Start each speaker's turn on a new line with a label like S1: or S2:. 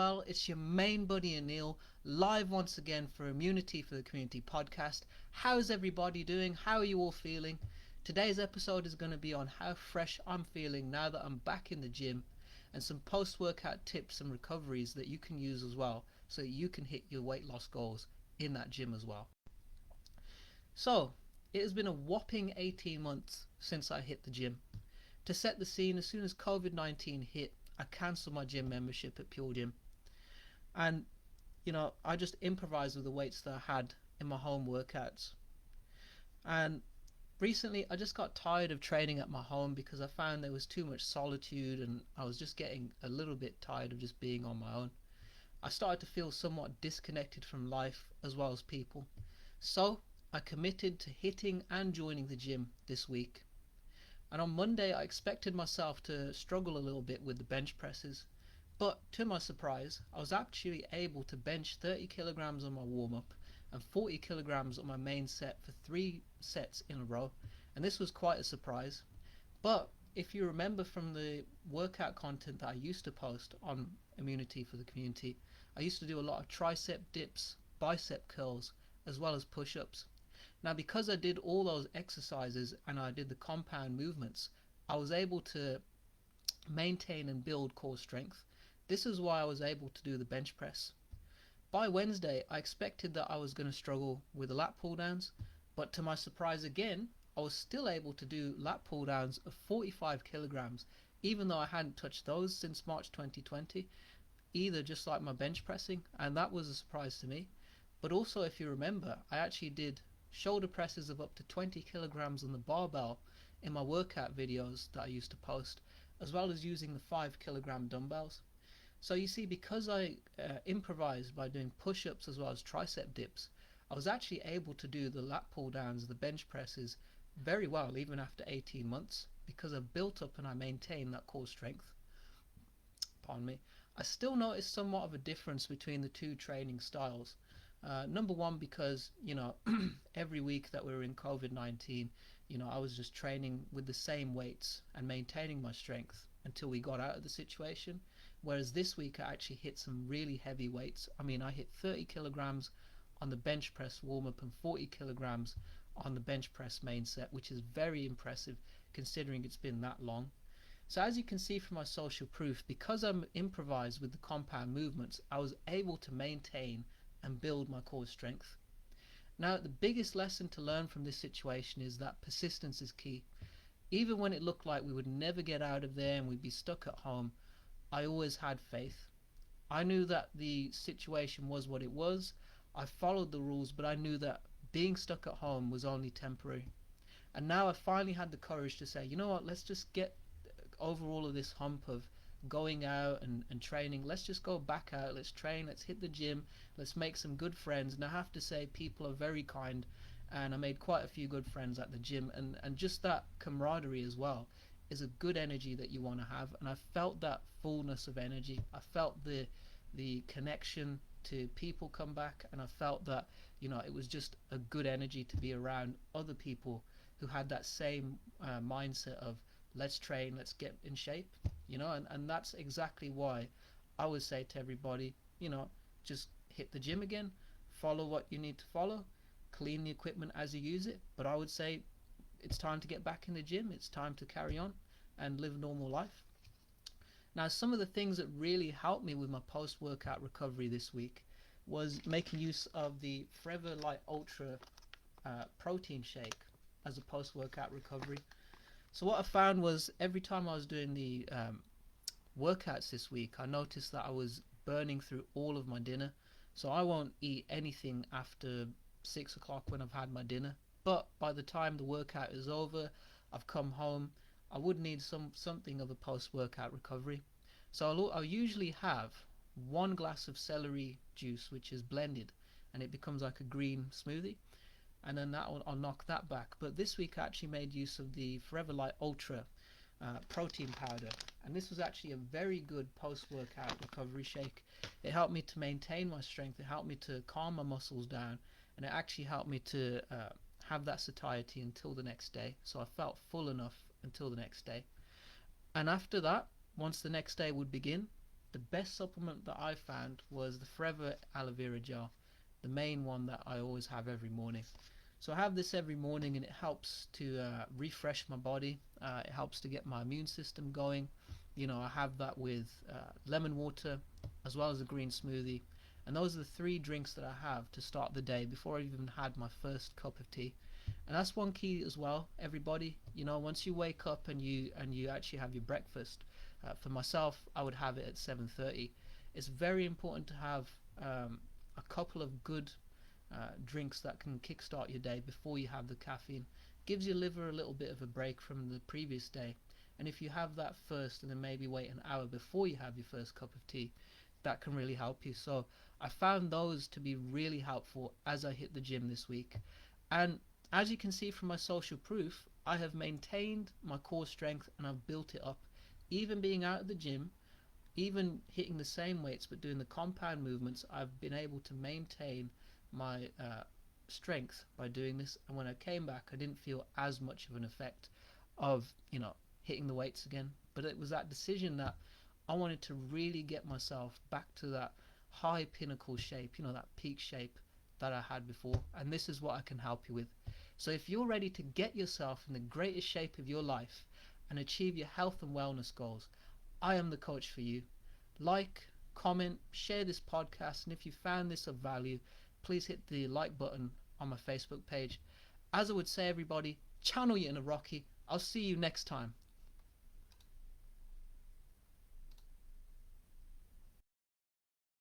S1: well? It's your main buddy Anil, live once again for Immunity for the Community podcast. How's everybody doing? How are you all feeling? Today's episode is going to be on how fresh I'm feeling now that I'm back in the gym, and some post-workout tips and recoveries that you can use as well so that you can hit your weight loss goals in that gym as well. So, it has been a whopping 18 months since I hit the gym. To set the scene, as soon as COVID-19 hit, I cancelled my gym membership at Pure Gym. And, I just improvised with the weights that I had in my home workouts. And recently, I just got tired of training at my home because I found there was too much solitude and I was just getting a little bit tired of just being on my own. I started to feel somewhat disconnected from life as well as people. So, I committed to hitting and joining the gym this week. And on Monday I expected myself to struggle a little bit with the bench presses, but to my surprise I was actually able to bench 30 kilograms on my warm-up and 40 kilograms on my main set for 3 sets in a row, and this was quite a surprise. But if you remember from the workout content that I used to post on Immunity for the Community, I used to do a lot of tricep dips, bicep curls, as well as push-ups. Now, because I did all those exercises and I did the compound movements, I was able to maintain and build core strength. This is why I was able to do the bench press. By Wednesday, I expected that I was going to struggle with the lat pull downs, but to my surprise again, I was still able to do lat pull downs of 45 kilograms, even though I hadn't touched those since March 2020, either, just like my bench pressing, and that was a surprise to me. But also, if you remember, I actually did shoulder presses of up to 20 kilograms on the barbell in my workout videos that I used to post, as well as using the 5 kilogram dumbbells. So you see, because I improvised by doing push-ups as well as tricep dips, I was actually able to do the lat pull downs, the bench presses very well even after 18 months, because I've built up and I maintained that core strength. Pardon me. I still noticed somewhat of a difference between the two training styles. Number one, because every week that we were in COVID-19, I was just training with the same weights and maintaining my strength until we got out of the situation. Whereas this week I actually hit some really heavy weights. I mean, I hit 30 kilograms on the bench press warm-up and 40 kilograms on the bench press main set, which is very impressive considering it's been that long. So as you can see from my social proof, because I'm improvised with the compound movements, I was able to maintain and build my core strength. Now, the biggest lesson to learn from this situation is that persistence is key. Even when it looked like we would never get out of there and we'd be stuck at home, I always had faith. I knew that the situation was what it was. I followed the rules, but I knew that being stuck at home was only temporary. And now I finally had the courage to say, you know what, let's just get over all of this hump of going out and training. Let's just go back out, let's train, let's hit the gym, let's make some good friends. And I have to say, people are very kind, and I made quite a few good friends at the gym, and just that camaraderie as well is a good energy that you want to have. And I felt that fullness of energy. I felt the connection to people come back, and I felt that it was just a good energy to be around other people who had that same mindset of let's train, let's get in shape, and that's exactly why I would say to everybody, just hit the gym again, follow what you need to follow, clean the equipment as you use it, but I would say it's time to get back in the gym, it's time to carry on and live normal life. Now, some of the things that really helped me with my post-workout recovery this week was making use of the Forever Light Ultra protein shake as a post-workout recovery. So what I found was every time I was doing the workouts this week, I noticed that I was burning through all of my dinner. So I won't eat anything after 6 o'clock when I've had my dinner. But by the time the workout is over, I've come home, I would need something of a post-workout recovery. So I'll usually have 1 glass of celery juice, which is blended, and it becomes like a green smoothie. And then I'll knock that back. But this week I actually made use of the Forever Light Ultra protein powder, and this was actually a very good post-workout recovery shake. It helped me to maintain my strength, it helped me to calm my muscles down, and it actually helped me to have that satiety until the next day. So I felt full enough until the next day. And after that, once the next day would begin, the best supplement that I found was the Forever Aloe Vera Gel, the main one that I always have every morning. So I have this every morning, and it helps to refresh my body. It helps to get my immune system going. I have that with lemon water as well as a green smoothie. And those are the three drinks that I have to start the day before I even had my first cup of tea. And that's one key as well, everybody. Once you wake up and you actually have your breakfast. For myself, I would have it at 7:30. It's very important to have a couple of good drinks that can kickstart your day before you have the caffeine. Gives your liver a little bit of a break from the previous day. And if you have that first and then maybe wait an hour before you have your first cup of tea, that can really help you. So I found those to be really helpful as I hit the gym this week. And as you can see from my social proof, I have maintained my core strength and I've built it up. Even being out at the gym, even hitting the same weights but doing the compound movements, I've been able to maintain my strength by doing this. And when I came back, I didn't feel as much of an effect of hitting the weights again. But it was that decision that I wanted to really get myself back to that high pinnacle shape, that peak shape that I had before. And this is what I can help you with. So if you're ready to get yourself in the greatest shape of your life and achieve your health and wellness goals, I am the coach for you. Like, comment, share this podcast, and if you found this of value, please hit the like button on my Facebook page. As I would say, everybody, channel you in a Rocky. I'll see you next time.